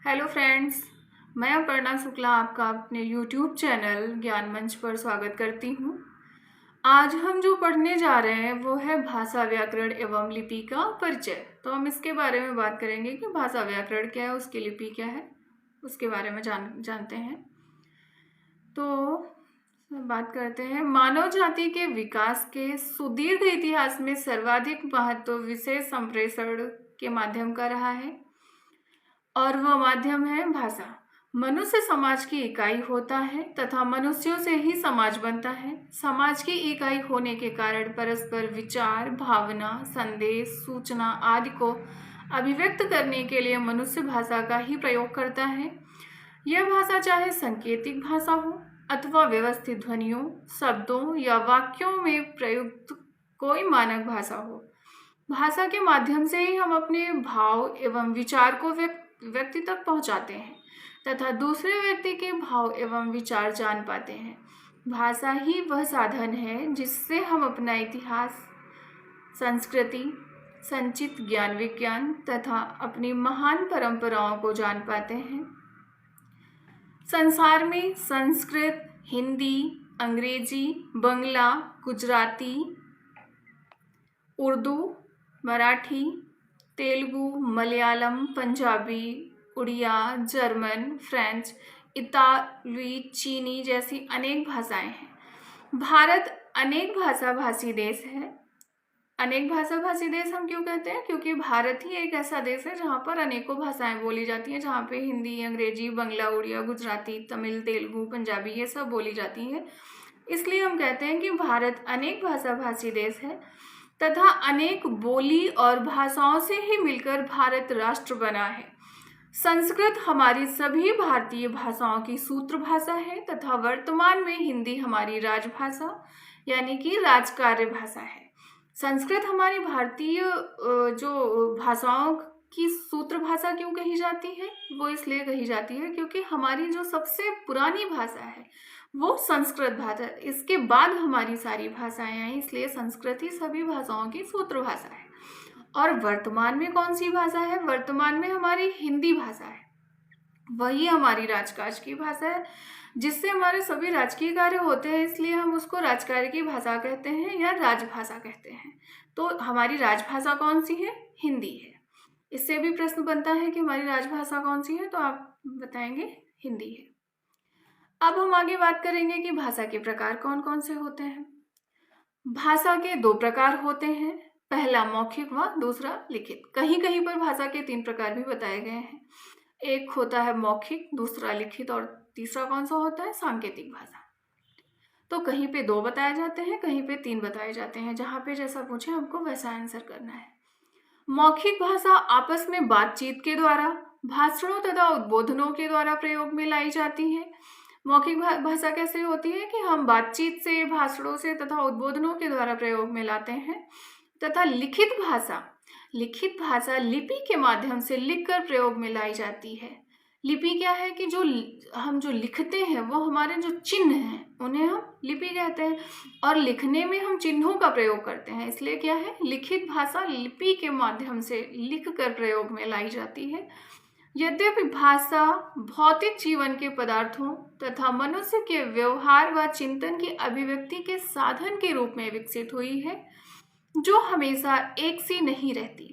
Hello friends, मैं अपर्णा शुक्ला आपका अपने यूट्यूब चैनल ज्ञान मंच पर स्वागत करती हूँ। आज हम जो पढ़ने जा रहे हैं वो है भाषा व्याकरण एवं लिपि का परिचय। तो हम इसके बारे में बात करेंगे कि भाषा व्याकरण क्या है, उसकी लिपि क्या है, उसके बारे में जानते हैं। तो बात करते हैं। मानव जाति के विकास के सुदीर्घ इतिहास में सर्वाधिक महत्व विशेष संप्रेषण के माध्यम का रहा है और वह माध्यम है भाषा। मनुष्य समाज की इकाई होता है तथा मनुष्यों से ही समाज बनता है। समाज की इकाई होने के कारण परस्पर विचार, भावना, संदेश, सूचना आदि को अभिव्यक्त करने के लिए मनुष्य भाषा का ही प्रयोग करता है। यह भाषा चाहे सांकेतिक भाषा हो अथवा व्यवस्थित ध्वनियों, शब्दों या वाक्यों में प्रयुक्त कोई मानक भाषा हो। भाषा के माध्यम से ही हम अपने भाव एवं विचार को व्यक्ति तक पहुंचाते हैं तथा दूसरे व्यक्ति के भाव एवं विचार जान पाते हैं। भाषा ही वह साधन है जिससे हम अपना इतिहास, संस्कृति, संचित ज्ञान विज्ञान तथा अपनी महान परंपराओं को जान पाते हैं। संसार में संस्कृत, हिंदी, अंग्रेजी, बंगला, गुजराती, उर्दू, मराठी, तेलुगु, मलयालम, पंजाबी, उड़िया, जर्मन, फ्रेंच, इतालवी, चीनी जैसी अनेक भाषाएं हैं। भारत अनेक भाषा भाषी देश है। अनेक भाषा भाषी देश हम क्यों कहते हैं? क्योंकि भारत ही एक ऐसा देश है जहाँ पर अनेकों भाषाएं बोली जाती हैं, जहाँ पे हिंदी, अंग्रेजी, बंगला, उड़िया, गुजराती, तमिल, तेलुगु, पंजाबी ये सब बोली जाती हैं। इसलिए हम कहते हैं कि भारत अनेक भाषा भाषी देश है तथा अनेक बोली और भाषाओं से ही मिलकर भारत राष्ट्र बना है। संस्कृत हमारी सभी भारतीय भाषाओं की सूत्र भाषा है तथा वर्तमान में हिंदी हमारी राजभाषा यानी कि राजकार्य भाषा है। संस्कृत हमारी भारतीय जो भाषाओं की सूत्र भाषा क्यों कही जाती है? वो इसलिए कही जाती है क्योंकि हमारी जो सबसे पुरानी भाषा है वो संस्कृत भाषा, इसके बाद हमारी सारी भाषाएं आई, इसलिए संस्कृत ही सभी भाषाओं की सूत्र भाषा है। और वर्तमान में कौन सी भाषा है? वर्तमान में हमारी हिंदी भाषा है, वही हमारी राजकाज की भाषा है जिससे हमारे सभी राजकीय कार्य होते हैं, इसलिए हम उसको राजकार्य की भाषा कहते हैं या राजभाषा कहते हैं। तो हमारी राजभाषा कौन सी है? हिंदी है। इससे भी प्रश्न बनता है कि हमारी राजभाषा कौन सी है, तो आप बताएंगे हिंदी है। अब हम आगे बात करेंगे कि भाषा के प्रकार कौन कौन से होते हैं। भाषा के दो प्रकार होते हैं, पहला मौखिक व दूसरा लिखित। कहीं कहीं पर भाषा के 3 प्रकार भी बताए गए हैं। एक होता है मौखिक, दूसरा लिखित और तीसरा कौन सा होता है? सांकेतिक भाषा। तो कहीं पे 2 बताए जाते हैं, कहीं पे 3 बताए जाते हैं। जहाँ पे जैसा पूछे हमको वैसा आंसर करना है। मौखिक भाषा आपस में बातचीत के द्वारा, भाषणों तथा उद्बोधनों के द्वारा प्रयोग में लाई जाती है। मौखिक भाषा कैसे होती है कि हम बातचीत से, भाषणों से तथा उद्बोधनों के द्वारा प्रयोग में लाते हैं। तथा लिखित भाषा लिपि के माध्यम से लिखकर प्रयोग में लाई जाती है। लिपि क्या है कि हम जो लिखते हैं वो हमारे जो चिन्ह हैं उन्हें हम लिपि कहते हैं और लिखने में हम चिन्हों का प्रयोग करते हैं, इसलिए क्या है? लिखित भाषा लिपि के माध्यम से लिखकर प्रयोग में लाई जाती है। यद्यपि भाषा भौतिक जीवन के पदार्थों तथा मनुष्य के व्यवहार व चिंतन की अभिव्यक्ति के साधन के रूप में विकसित हुई है, जो हमेशा एक सी नहीं रहती।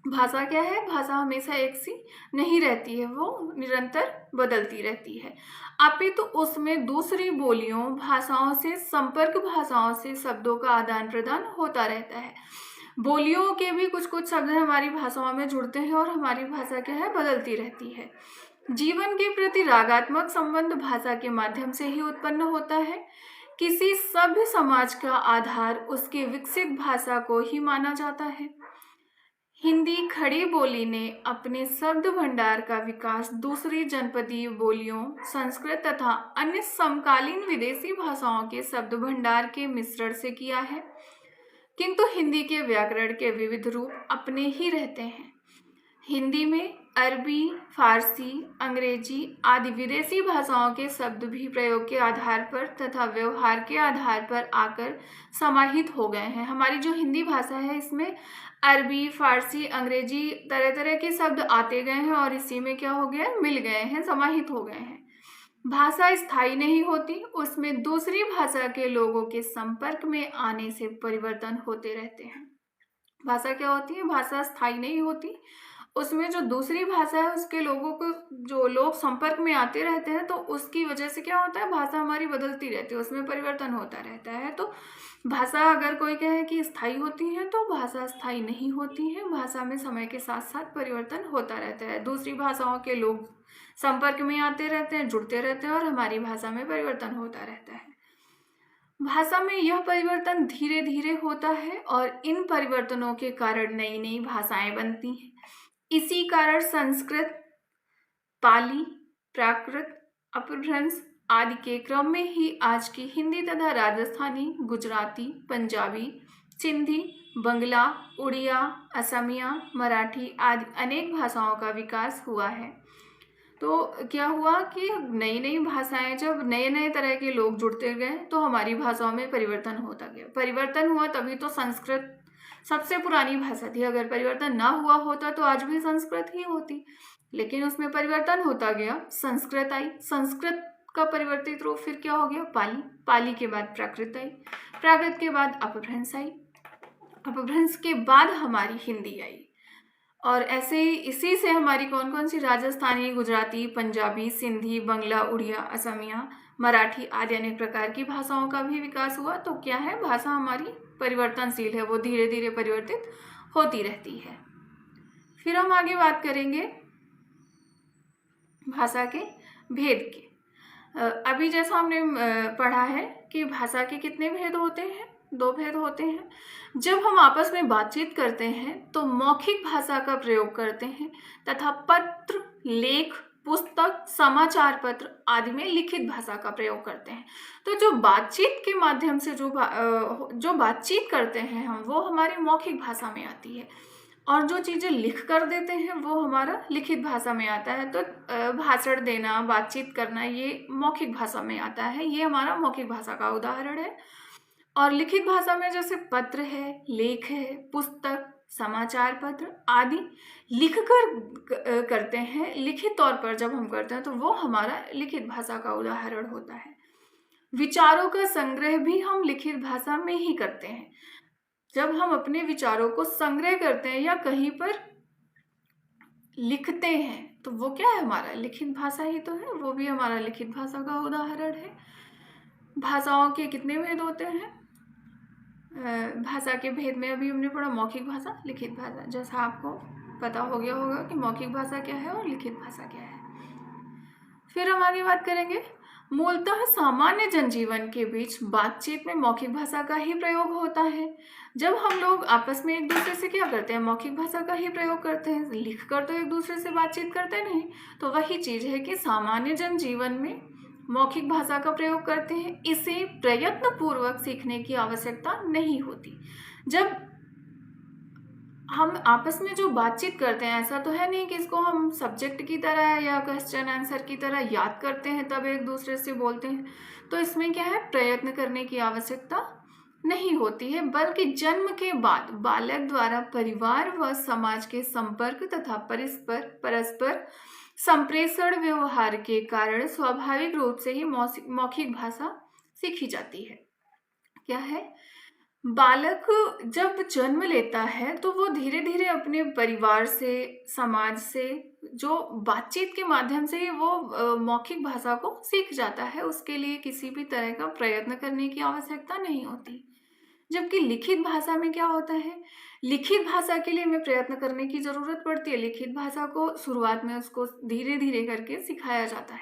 भाषा क्या है? भाषा हमेशा एक सी नहीं रहती है, वो निरंतर बदलती रहती है। अपितु उसमें दूसरी बोलियों, भाषाओं से, संपर्क भाषाओं से शब्दों का आदान प्रदान होता रहता है। बोलियों के भी कुछ कुछ शब्द हमारी भाषाओं में जुड़ते हैं और हमारी भाषा क्या है? बदलती रहती है। जीवन के प्रति रागात्मक संबंध भाषा के माध्यम से ही उत्पन्न होता है। किसी सभ्य समाज का आधार उसकी विकसित भाषा को ही माना जाता है। हिंदी खड़ी बोली ने अपने शब्द भंडार का विकास दूसरी जनपदीय बोलियों, संस्कृत तथा अन्य समकालीन विदेशी भाषाओं के शब्द भंडार के मिश्रण से किया है, किंतु हिंदी के व्याकरण के विविध रूप अपने ही रहते हैं। हिंदी में अरबी, फारसी, अंग्रेजी आदि विदेशी भाषाओं के शब्द भी प्रयोग के आधार पर तथा व्यवहार के आधार पर आकर समाहित हो गए हैं। हमारी जो हिंदी भाषा है इसमें अरबी, फारसी, अंग्रेजी तरह तरह के शब्द आते गए हैं और इसी में क्या हो गया, मिल गए हैं, समाहित हो गए हैं। भाषा स्थायी नहीं होती, उसमें दूसरी भाषा के लोगों के संपर्क में आने से परिवर्तन होते रहते हैं। भाषा क्या होती है, भाषा स्थायी नहीं होती, उसमें जो दूसरी भाषा है उसके लोगों को, जो लोग संपर्क में आते रहते हैं, तो उसकी वजह से क्या होता है, भाषा हमारी बदलती रहती है, उसमें परिवर्तन होता रहता है। तो भाषा अगर कोई कहे कि स्थायी होती है तो भाषा स्थायी नहीं होती है, भाषा में समय के साथ साथ परिवर्तन होता रहता है। दूसरी भाषाओं के लोग संपर्क में आते रहते हैं, जुड़ते रहते हैं और हमारी भाषा में परिवर्तन होता रहता है। भाषा में यह परिवर्तन धीरे धीरे होता है और इन परिवर्तनों के कारण नई नई भाषाएं बनती हैं। इसी कारण संस्कृत, पाली, प्राकृत, अपभ्रंश आदि के क्रम में ही आज की हिंदी तथा राजस्थानी, गुजराती, पंजाबी, सिंधी, बंगला, उड़िया, असमिया, मराठी आदि अनेक भाषाओं का विकास हुआ है। तो क्या हुआ कि नई नई भाषाएं, जब नए नए तरह के लोग जुड़ते गए तो हमारी भाषाओं में परिवर्तन होता गया। परिवर्तन हुआ तभी तो संस्कृत सबसे पुरानी भाषा थी, अगर परिवर्तन ना हुआ होता तो आज भी संस्कृत ही होती, लेकिन उसमें परिवर्तन होता गया, संस्कृत आई, संस्कृत का परिवर्तित रूप फिर क्या हो गया, पाली, पाली के बाद प्राकृत आई, प्राकृत के बाद अपभ्रंश आई, अपभ्रंश के बाद हमारी हिंदी आई। और ऐसे ही इसी से हमारी कौन कौन सी राजस्थानी, गुजराती, पंजाबी, सिंधी, बंगला, उड़िया, असमिया, मराठी आदि अनेक प्रकार की भाषाओं का भी विकास हुआ। तो क्या है, भाषा हमारी परिवर्तनशील है, वो धीरे धीरे परिवर्तित होती रहती है। फिर हम आगे बात करेंगे भाषा के भेद की। अभी जैसा हमने पढ़ा है कि भाषा के कितने भेद होते हैं, 2 भेद होते हैं। जब हम आपस में बातचीत करते हैं तो मौखिक भाषा का प्रयोग करते हैं तथा पत्र, लेख, पुस्तक, समाचार पत्र आदि में लिखित भाषा का प्रयोग करते हैं। तो जो बातचीत के माध्यम से जो बातचीत करते हैं हम, वो हमारी मौखिक भाषा में आती है, और जो चीज़ें लिख कर देते हैं वो हमारा लिखित भाषा में आता है। तो भाषण देना, बातचीत करना, ये मौखिक भाषा में आता है, ये हमारा मौखिक भाषा का उदाहरण है। और लिखित भाषा में जैसे पत्र है, लेख है, पुस्तक, समाचार पत्र आदि लिखकर करते हैं, लिखित तौर पर जब हम करते हैं तो वो हमारा लिखित भाषा का उदाहरण होता है। विचारों का संग्रह भी हम लिखित भाषा में ही करते हैं। जब हम अपने विचारों को संग्रह करते हैं या कहीं पर लिखते हैं तो वो क्या है, हमारा लिखित भाषा ही तो है, वो भी हमारा लिखित भाषा का उदाहरण है। भाषाओं के कितने भेद होते हैं, भाषा के भेद में अभी हमने पढ़ा मौखिक भाषा, लिखित भाषा। जैसा आपको पता हो गया होगा कि मौखिक भाषा क्या है और लिखित भाषा क्या है। फिर हम आगे बात करेंगे, मूलतः सामान्य जनजीवन के बीच बातचीत में मौखिक भाषा का ही प्रयोग होता है। जब हम लोग आपस में एक दूसरे से क्या करते हैं, मौखिक भाषा का ही प्रयोग करते हैं, लिख कर तो एक दूसरे से बातचीत करते नहीं। तो वही चीज़ है कि सामान्य जनजीवन में मौखिक भाषा का प्रयोग करते हैं, इसे प्रयत्न पूर्वक सीखने की आवश्यकता नहीं होती। जब हम आपस में जो बातचीत करते हैं, ऐसा तो है नहीं कि इसको हम सब्जेक्ट की तरह या क्वेश्चन आंसर की तरह याद करते हैं तब एक दूसरे से बोलते हैं। तो इसमें क्या है, प्रयत्न करने की आवश्यकता नहीं होती है, बल्कि जन्म के बाद बालक द्वारा परिवार व समाज के संपर्क तथा परस्पर संप्रेषण व्यवहार के कारण स्वाभाविक रूप से ही मौखिक भाषा सीखी जाती है। क्या है, बालक जब जन्म लेता है तो वो धीरे धीरे अपने परिवार से, समाज से, जो बातचीत के माध्यम से ही वो मौखिक भाषा को सीख जाता है। उसके लिए किसी भी तरह का प्रयत्न करने की आवश्यकता नहीं होती। जबकि लिखित भाषा में क्या होता है, लिखित भाषा के लिए हमें प्रयत्न करने की ज़रूरत पड़ती है। लिखित भाषा को शुरुआत में उसको धीरे धीरे करके सिखाया जाता है,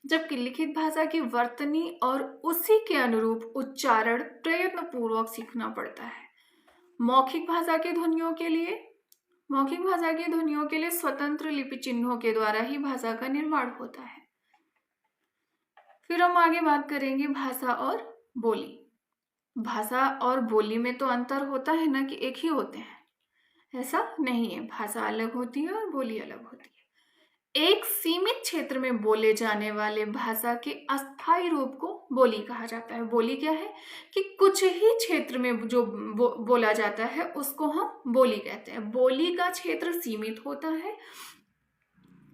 जबकि लिखित भाषा की वर्तनी और उसी के अनुरूप उच्चारण प्रयत्न पूर्वक सीखना पड़ता है। मौखिक भाषा की ध्वनियों के लिए स्वतंत्र लिपि चिन्हों के द्वारा ही भाषा का निर्माण होता है। फिर हम आगे बात करेंगे भाषा और बोली। भाषा और बोली में तो अंतर होता है ना, कि एक ही होते हैं, ऐसा नहीं है। भाषा अलग होती है और बोली अलग होती है। एक सीमित क्षेत्र में बोले जाने वाले भाषा के अस्थायी रूप को बोली कहा जाता है। बोली क्या है कि कुछ ही क्षेत्र में जो बोला जाता है उसको हम बोली कहते हैं। बोली का क्षेत्र सीमित होता है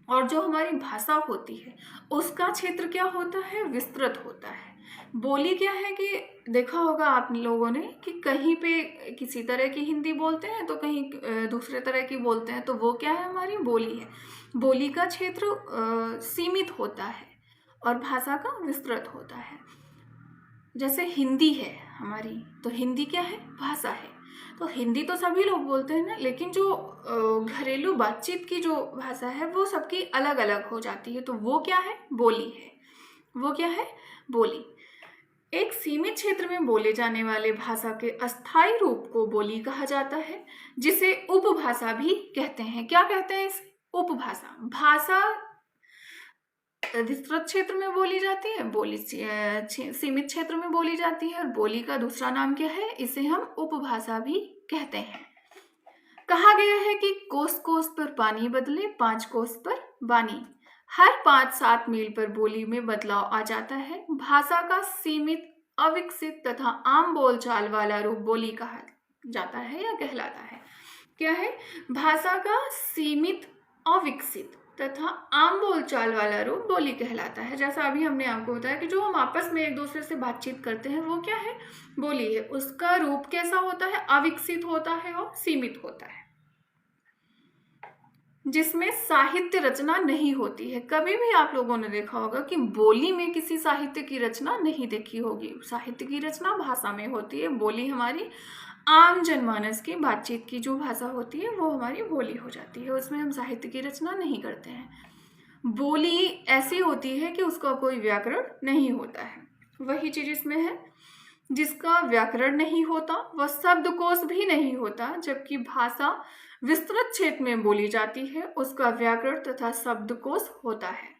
और जो हमारी भाषा होती है उसका क्षेत्र क्या होता है, विस्तृत होता है। बोली क्या है कि देखा होगा आप लोगों ने कि कहीं पे किसी तरह की हिंदी बोलते हैं तो कहीं दूसरे तरह की बोलते हैं, तो वो क्या है, हमारी बोली है। बोली का क्षेत्र सीमित होता है और भाषा का विस्तृत होता है। जैसे हिंदी है हमारी, तो हिंदी क्या है, भाषा है। तो हिंदी तो सभी लोग बोलते हैं ना, लेकिन जो घरेलू बातचीत की जो भाषा है वो सबकी अलग अलग हो जाती है, तो वो क्या है, बोली है। वो क्या है, बोली। एक सीमित क्षेत्र में बोले जाने वाले भाषा के अस्थायी रूप को बोली कहा जाता है, जिसे उपभाषा भी कहते हैं। क्या कहते हैं इसे, उपभाषा। भाषा विस्तृत क्षेत्र में बोली जाती है, बोली सीमित क्षेत्र में बोली जाती है, और बोली का दूसरा नाम क्या है, इसे हम उपभाषा भी कहते हैं। कहा गया है कि कोस कोस पर पानी बदले 5 कोस पर बानी। हर 5-7 मील पर बोली में बदलाव आ जाता है। भाषा का सीमित, अविकसित तथा आम बोलचाल वाला रूप बोली कहा जाता है या कहलाता है। क्या है, भाषा का सीमित, अविकसित तथा आम बोलचाल वाला रूप बोली कहलाता है। जैसा अभी हमने आपको बताया कि जो हम आपस में एक दूसरे से बातचीत करते हैं वो क्या है, बोली है। उसका रूप कैसा होता है, अविकसित होता है और सीमित होता है, जिसमें साहित्य रचना नहीं होती है। कभी भी आप लोगों ने देखा होगा कि बोली में किसी साहित्य की रचना नहीं देखी होगी। साहित्य की रचना भाषा में होती है। बोली हमारी आम जनमानस की बातचीत की जो भाषा होती है वो हमारी बोली हो जाती है, उसमें हम साहित्य की रचना नहीं करते हैं। बोली ऐसी होती है कि उसका कोई व्याकरण नहीं होता है। वही चीज इसमें है, जिसका व्याकरण नहीं होता, वह शब्दकोश भी नहीं होता। जबकि भाषा विस्तृत क्षेत्र में बोली जाती है, उसका व्याकरण तथा शब्दकोश होता है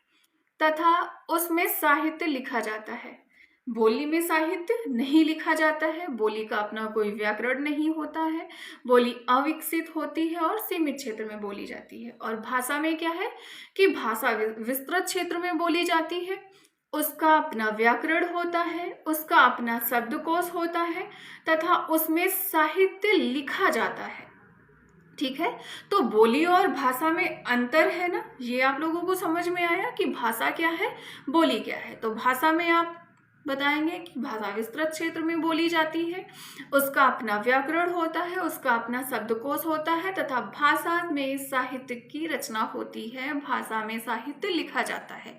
तथा उसमें साहित्य लिखा जाता है। बोली में साहित्य नहीं लिखा जाता है। बोली का अपना कोई व्याकरण नहीं होता है। बोली अविकसित होती है और सीमित क्षेत्र में बोली जाती है। और भाषा में क्या है कि भाषा विस्तृत क्षेत्र में बोली जाती है, उसका अपना व्याकरण होता है, उसका अपना शब्दकोश होता है तथा उसमें साहित्य लिखा जाता है। ठीक है, तो बोली और भाषा में अंतर है ना, ये आप लोगों को समझ में आया कि भाषा क्या है, बोली क्या है। तो भाषा में आप बताएंगे कि भाषा विस्तृत क्षेत्र में बोली जाती है, उसका अपना व्याकरण होता है, उसका अपना शब्दकोश होता है तथा भाषा में साहित्य की रचना होती है, भाषा में साहित्य लिखा जाता है।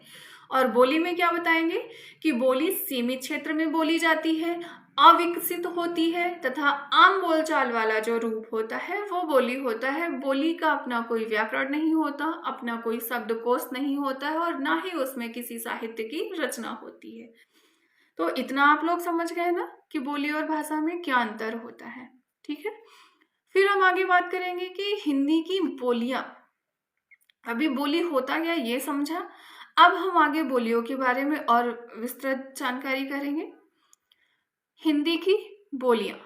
और बोली में क्या बताएंगे कि बोली सीमित क्षेत्र में बोली जाती है, अविकसित होती है तथा आम बोलचाल वाला जो रूप होता है वो बोली होता है। बोली का अपना कोई व्याकरण नहीं होता, अपना कोई शब्दकोश नहीं होता है और ना ही उसमें किसी साहित्य की रचना होती है। तो इतना आप लोग समझ गए ना कि बोली और भाषा में क्या अंतर होता है। ठीक है, फिर हम आगे बात करेंगे कि हिंदी की बोलियां। अभी बोली होता क्या ये समझा, अब हम आगे बोलियों के बारे में और विस्तृत जानकारी करेंगे। हिंदी की बोलियां।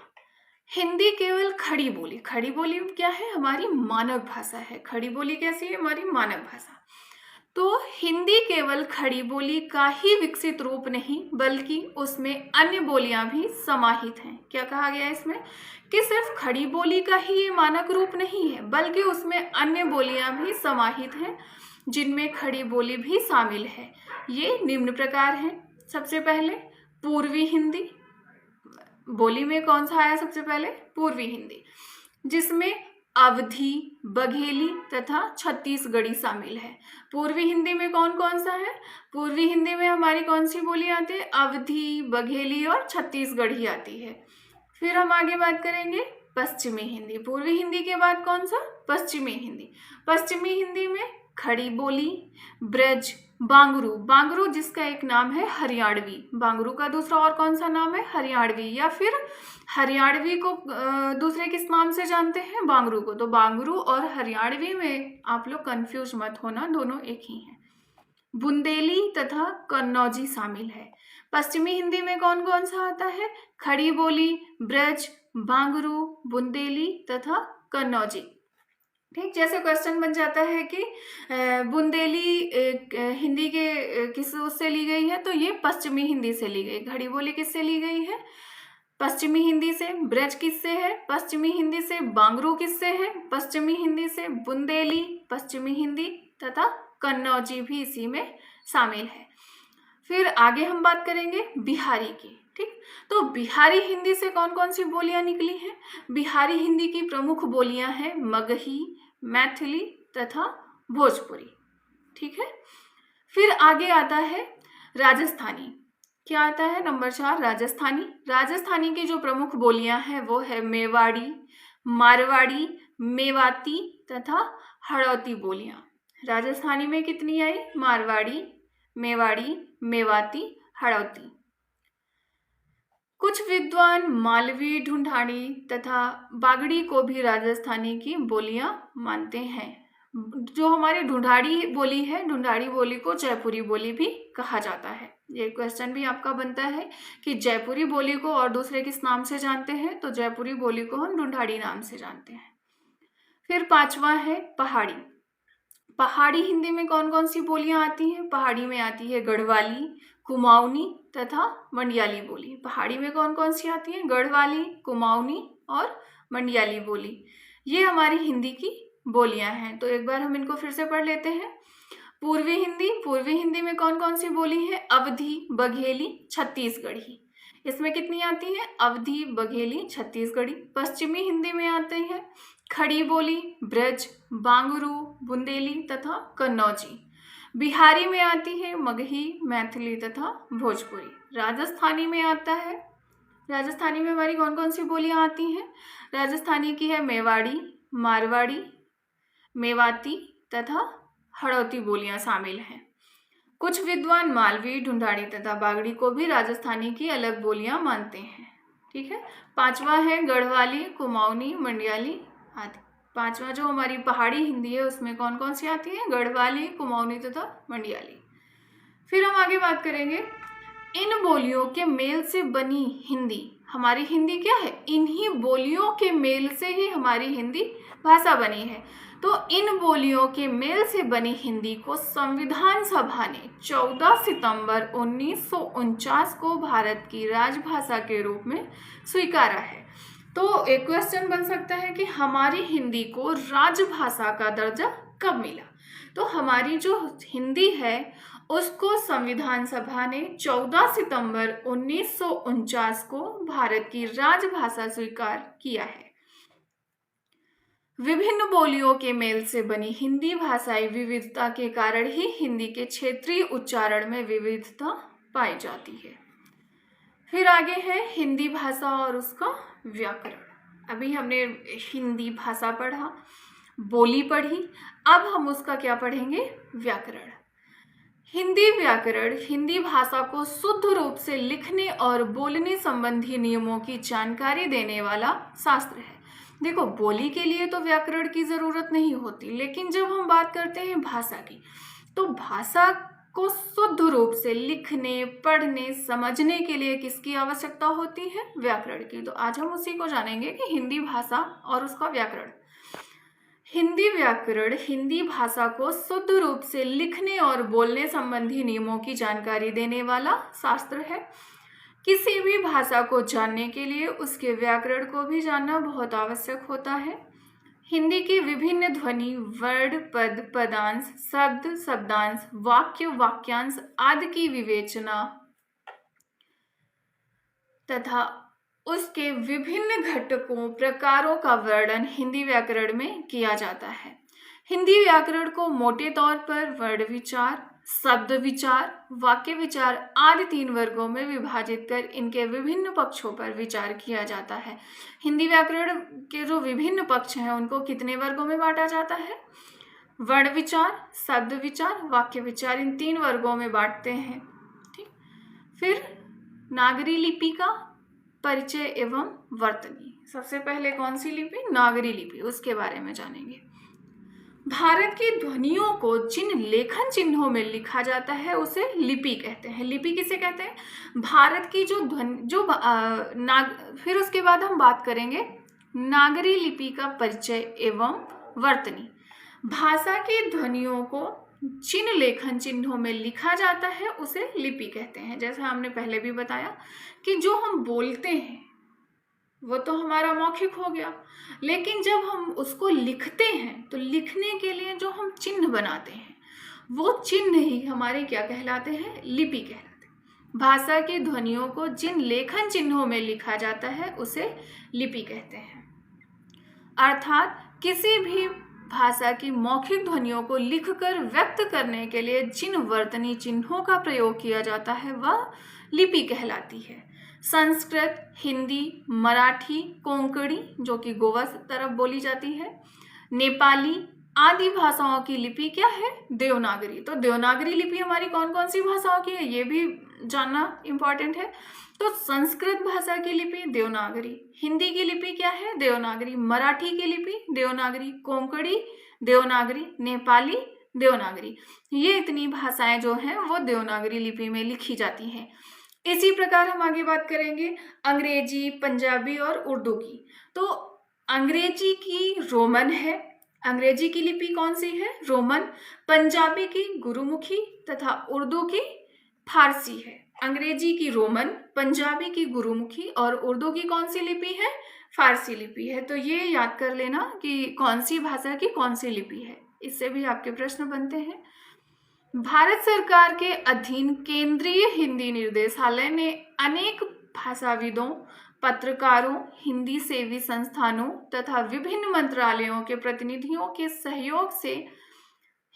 हिंदी केवल खड़ी बोली, खड़ी बोली क्या है, हमारी मानक भाषा है। खड़ी बोली कैसी है, हमारी मानक भाषा। तो हिंदी केवल खड़ी बोली का ही विकसित रूप नहीं बल्कि उसमें अन्य बोलियां भी समाहित हैं। क्या कहा गया है इसमें कि सिर्फ खड़ी बोली का ही ये मानक रूप नहीं है बल्कि उसमें अन्य बोलियां भी समाहित हैं, जिनमें खड़ी बोली भी शामिल है। ये निम्न प्रकार हैं। सबसे पहले पूर्वी हिंदी। बोली में कौन सा आया सबसे पहले, पूर्वी हिंदी, जिसमें अवधी, बघेली तथा छत्तीसगढ़ी शामिल है। पूर्वी हिंदी में कौन कौन सा है, पूर्वी हिंदी में हमारी कौन सी बोली आती है, अवधी, बघेली और छत्तीसगढ़ी आती है। फिर हम आगे बात करेंगे पश्चिमी हिंदी। पूर्वी हिंदी के बाद कौन सा, पश्चिमी हिंदी। पश्चिमी हिंदी में खड़ी बोली, ब्रज, बांगरू, बांगरू जिसका एक नाम है हरियाणवी, बांगरू का दूसरा और कौन सा नाम है, हरियाणवी, या फिर हरियाणवी को दूसरे किस नाम से जानते हैं, बांगरू को। तो बांगरू और हरियाणवी में आप लोग कंफ्यूज मत होना, दोनों एक ही हैं। बुंदेली तथा कन्नौजी शामिल है। पश्चिमी हिंदी में कौन कौन सा आता है, खड़ी बोली, ब्रज, बांगरू, बुंदेली तथा कन्नौजी। ठीक, जैसे क्वेश्चन बन जाता है कि बुंदेली हिंदी के किस उससे ली गई है, तो ये पश्चिमी हिंदी से ली गई। घड़ी बोली किससे ली गई है? पश्चिमी हिंदी से। ब्रज किससे है? पश्चिमी हिंदी से। बांगरू किससे है? पश्चिमी हिंदी से। बुंदेली पश्चिमी हिंदी, तथा कन्नौजी भी इसी में शामिल है। फिर आगे हम बात करेंगे बिहारी की। ठीक, तो बिहारी हिंदी से कौन कौन सी बोलियां निकली हैं? बिहारी हिंदी की प्रमुख बोलियां हैं मगही, मैथिली तथा भोजपुरी। ठीक है, फिर आगे आता है राजस्थानी। क्या आता है? नंबर 4 राजस्थानी। राजस्थानी की जो प्रमुख बोलियां हैं वो है मेवाड़ी, मारवाड़ी, मेवाती तथा हड़ौती बोलियां। राजस्थानी में कितनी आई? मारवाड़ी, मेवाड़ी, मेवाती, हड़ौती। कुछ विद्वान मालवी, ढूंढाड़ी तथा बागड़ी को भी राजस्थानी की बोलियां मानते हैं। जो हमारी ढूंढाड़ी बोली है, ढूंढाड़ी बोली को जयपुरी बोली भी कहा जाता है। ये क्वेश्चन भी आपका बनता है कि जयपुरी बोली को और दूसरे किस नाम से जानते हैं, तो जयपुरी बोली को हम ढूंढाड़ी नाम से जानते हैं। फिर 5वां है पहाड़ी। पहाड़ी हिंदी में कौन कौन सी बोलियां आती हैं? पहाड़ी में आती है गढ़वाली, कुमाऊनी तथा मंडियाली बोली। पहाड़ी में कौन कौन सी आती है? गढ़वाली, कुमाऊनी और मंडियाली बोली। ये हमारी हिंदी की बोलियां हैं। तो एक बार हम इनको फिर से पढ़ लेते हैं। पूर्वी हिंदी। पूर्वी हिंदी में कौन कौन सी बोली है? अवधी, बघेली, छत्तीसगढ़ी। इसमें कितनी आती है? अवधी, बघेली, छत्तीसगढ़ी। पश्चिमी हिंदी में आते हैं खड़ी बोली, ब्रज, बांगरू, बुंदेली तथा कन्नौजी। बिहारी में आती है मगही, मैथिली तथा भोजपुरी। राजस्थानी में आता है, राजस्थानी में हमारी कौन कौन सी बोलियां आती हैं? राजस्थानी की है मेवाड़ी, मारवाड़ी, मेवाती तथा हड़ौती बोलियां शामिल हैं। कुछ विद्वान मालवी, ढूंढाड़ी तथा बागड़ी को भी राजस्थानी की अलग बोलियां मानते हैं। ठीक है, 5वां है गढ़वाली, कुमाऊनी, मंडियाली आदि। 5वां जो हमारी पहाड़ी हिंदी है उसमें कौन कौन सी आती है? गढ़वाली, कुमाऊनी तथा मंडियाली। फिर हम आगे बात करेंगे इन बोलियों के मेल से बनी हिंदी। हमारी हिंदी क्या है? इन्हीं बोलियों के मेल से ही हमारी हिंदी भाषा बनी है। तो इन बोलियों के मेल से बनी हिंदी को संविधान सभा ने 14 सितंबर 1949 को भारत की राजभाषा के रूप में स्वीकारा है। तो एक क्वेश्चन बन सकता है कि हमारी हिंदी को राजभाषा का दर्जा कब मिला? तो हमारी जो हिंदी है उसको संविधान सभा ने 14 सितंबर 1949 को भारत की राजभाषा स्वीकार किया है। विभिन्न बोलियों के मेल से बनी हिंदी भाषाई विविधता के कारण ही हिंदी के क्षेत्रीय उच्चारण में विविधता पाई जाती है। फिर आगे है हिंदी भाषा और उसका व्याकरण। अभी हमने हिंदी भाषा पढ़ा, बोली पढ़ी, अब हम उसका क्या पढ़ेंगे? व्याकरण। हिंदी व्याकरण हिंदी भाषा को शुद्ध रूप से लिखने और बोलने संबंधी नियमों की जानकारी देने वाला शास्त्र है। देखो, बोली के लिए तो व्याकरण की जरूरत नहीं होती, लेकिन जब हम बात करते हैं भाषा की, तो भाषा को शुद्ध रूप से लिखने, पढ़ने, समझने के लिए किसकी आवश्यकता होती है? व्याकरण की। तो आज हम उसी को जानेंगे कि हिंदी भाषा और उसका व्याकरण। हिंदी व्याकरण हिंदी भाषा को शुद्ध रूप से लिखने और बोलने संबंधी नियमों की जानकारी देने वाला शास्त्र है। किसी भी भाषा को जानने के लिए उसके व्याकरण को भी जानना बहुत आवश्यक होता है। हिंदी की विभिन्न ध्वनि, वर्ण, पद, पदांश, शब्द, शब्दांश, वाक्य, वाक्यांश आदि की विवेचना तथा उसके विभिन्न घटकों, प्रकारों का वर्णन हिंदी व्याकरण में किया जाता है। हिंदी व्याकरण को मोटे तौर पर वर्ण विचार, शब्द विचार, वाक्य विचार आदि 3 वर्गों में विभाजित कर इनके विभिन्न पक्षों पर विचार किया जाता है। हिंदी व्याकरण के जो विभिन्न पक्ष हैं उनको कितने वर्गों में बांटा जाता है? वर्ण विचार, शब्द विचार, वाक्य विचार, इन 3 वर्गों में बांटते हैं। ठीक, फिर नागरी लिपि का परिचय एवं वर्तनी। सबसे पहले कौन सी लिपि? नागरी लिपि, उसके बारे में जानेंगे। भारत की ध्वनियों को जिन लेखन चिन्हों में लिखा जाता है उसे लिपि कहते हैं। लिपि किसे कहते हैं? भारत की जो फिर उसके बाद हम बात करेंगे नागरी लिपि का परिचय एवं वर्तनी। भाषा की ध्वनियों को जिन लेखन चिन्हों में लिखा जाता है उसे लिपि कहते हैं। जैसा हमने पहले भी बताया कि जो हम बोलते हैं वो तो हमारा मौखिक हो गया, लेकिन जब हम उसको लिखते हैं तो लिखने के लिए जो हम चिन्ह बनाते हैं वो चिन्ह ही हमारे क्या कहलाते हैं, लिपि कहलाते हैं। भाषा की ध्वनियों को जिन लेखन चिन्हों में लिखा जाता है उसे लिपि कहते हैं। अर्थात किसी भी भाषा की मौखिक ध्वनियों को लिखकर व्यक्त करने के लिए जिन वर्तनी चिन्हों का प्रयोग किया जाता है वह लिपि कहलाती है। संस्कृत, हिंदी, मराठी, कोंकणी जो कि गोवा तरफ बोली जाती है, नेपाली आदि भाषाओं की लिपि क्या है, देवनागरी। तो देवनागरी लिपि हमारी कौन कौन सी भाषाओं की है ये भी जानना इम्पॉर्टेंट है। तो संस्कृत भाषा की लिपि देवनागरी, हिंदी की लिपि क्या है, देवनागरी, मराठी की लिपि देवनागरी, कोंकणी देवनागरी, नेपाली देवनागरी। ये इतनी भाषाएं जो हैं वो देवनागरी लिपि में लिखी जाती हैं। इसी प्रकार हम आगे बात करेंगे अंग्रेजी, पंजाबी और उर्दू की। तो अंग्रेजी की रोमन है, अंग्रेजी की लिपि कौन सी है, रोमन। पंजाबी की गुरुमुखी तथा उर्दू की फारसी है। अंग्रेजी की रोमन, पंजाबी की गुरुमुखी और उर्दू की कौन सी लिपि है, फारसी लिपि है। तो ये याद कर लेना कि कौन सी भाषा की कौन सी लिपि है, इससे भी आपके प्रश्न बनते हैं। भारत सरकार के अधीन केंद्रीय हिंदी निर्देशालय ने अनेक भाषाविदों, पत्रकारों, हिंदी सेवी संस्थानों तथा विभिन्न मंत्रालयों के प्रतिनिधियों के सहयोग से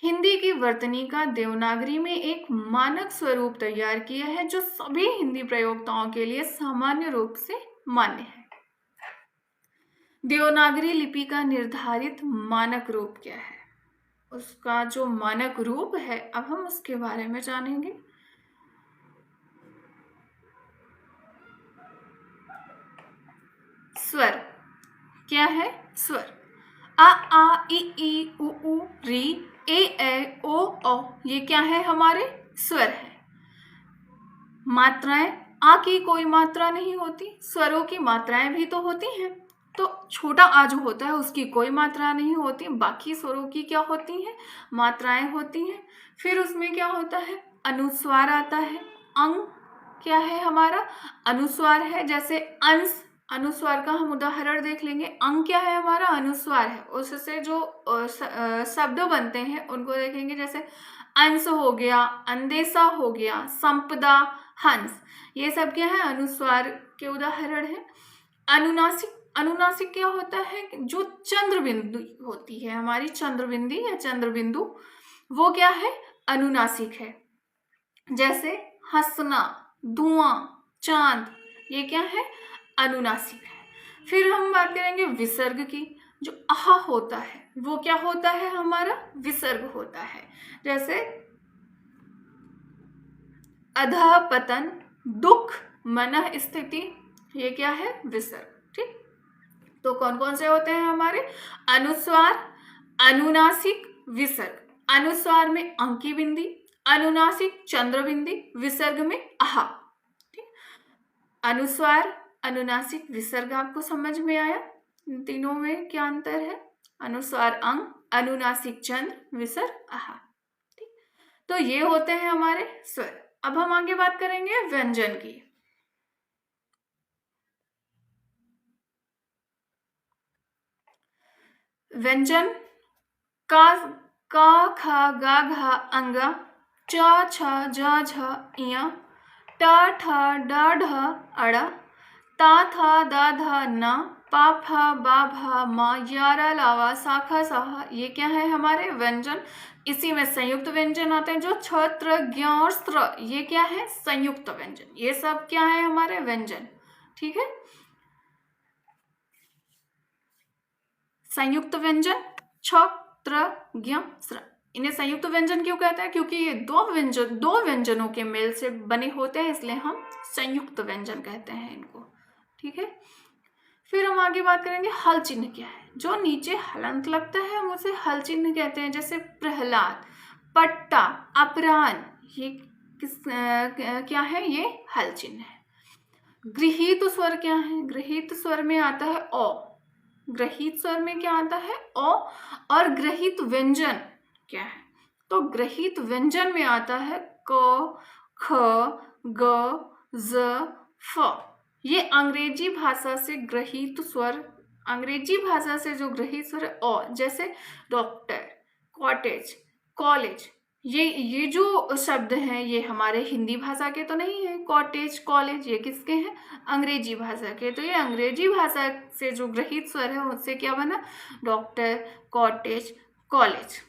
हिंदी की वर्तनी का देवनागरी में एक मानक स्वरूप तैयार किया है जो सभी हिंदी प्रयोक्ताओं के लिए सामान्य रूप से मान्य है। देवनागरी लिपि का निर्धारित मानक रूप क्या है, उसका जो मानक रूप है अब हम उसके बारे में जानेंगे। स्वर क्या है, स्वर आ आ इ ई उ ऊ री ए ओ औ, ये क्या है, हमारे स्वर है। मात्राएं, आ की कोई मात्रा नहीं होती, स्वरों की मात्राएं भी तो होती हैं। तो छोटा आ जो होता है उसकी कोई मात्रा नहीं होती, बाकी स्वरों की क्या होती हैं, मात्राएं होती हैं। फिर उसमें क्या होता है, अनुस्वार आता है। अंग क्या है हमारा, अनुस्वार है। जैसे अंश, अनुस्वार का हम उदाहरण देख लेंगे। अंग क्या है हमारा, अनुस्वार है। उससे जो शब्द बनते हैं उनको देखेंगे, जैसे अंश हो गया, अंदेशा हो गया, संपदा, हंस, ये सब क्या है, अनुस्वार के उदाहरण है। अनुनासिक, अनुनासिक क्या होता है, जो चंद्र बिंदु होती है हमारी, चंद्रबिंदी या चंद्र बिंदु, वो क्या है, अनुनासिक है। जैसे हंसना, धुआं, चांद, ये क्या है, अनुनासिक है। फिर हम बात करेंगे विसर्ग की। जो आह होता है वो क्या होता है हमारा, विसर्ग होता है। जैसे अधः पतन, दुख, मनः स्थिति, ये क्या है, विसर्ग। ठीक, तो कौन कौन से होते हैं हमारे, अनुस्वार, अनुनासिक, विसर्ग। अनुस्वार में अंक की बिंदी, अनुनासिक चंद्र बिंदी, विसर्ग में आहा। ठीक, अनुस्वार, अनुनासिक, विसर्ग आपको समझ में आया, इन तीनों में क्या अंतर है, अनुस्वार अंग, अनुनासिक चंद्र, विसर्ग आहा। ठीक, तो ये होते हैं हमारे स्वर। अब हम आगे बात करेंगे व्यंजन की। व्यंजन का खा गा घा अंगा, च छ ज झ इया, ट ठ ड ढ अड़ा, ता था दा धा ना, पा फा बा भा मा, यारा लावा साखा साहा, ये क्या है हमारे व्यंजन। इसी में संयुक्त व्यंजन आते हैं, जो छ त्र ज्ञ और स्त्र, ये क्या है, संयुक्त व्यंजन। ये सब क्या है हमारे व्यंजन। ठीक है, संयुक्त व्यंजन छ त्र ज्ञ स्त्र, इन्हें संयुक्त व्यंजन क्यों कहते हैं, क्योंकि ये दो व्यंजनों के मेल से बने होते हैं, इसलिए हम संयुक्त व्यंजन कहते हैं इनको। ठीक है, फिर हम आगे बात करेंगे हल चिन्ह क्या है। जो नीचे हलंत लगता है हम उसे हल चिन्ह कहते हैं। जैसे प्रहलाद, पट्टा, अपरान, ये क्या है, ये हल चिन्ह है। गृहीत स्वर क्या है, गृहीत स्वर में आता है ओ, ग्रहित स्वर में क्या आता है? ओ। और ग्रहित व्यंजन क्या है? तो ग्रहित व्यंजन में आता है क, ख, ग, ज, फ। ये अंग्रेजी भाषा से ग्रहित स्वर, अंग्रेजी भाषा से जो ग्रहित स्वर है ओ, जैसे डॉक्टर, कॉटेज, कॉलेज। ये जो शब्द हैं ये हमारे हिंदी भाषा के तो नहीं है। कॉटेज, कॉलेज ये किसके हैं? अंग्रेजी भाषा के। तो ये अंग्रेजी भाषा से जो ग्रहित स्वर है उससे क्या बना? Doctor, cottage, college.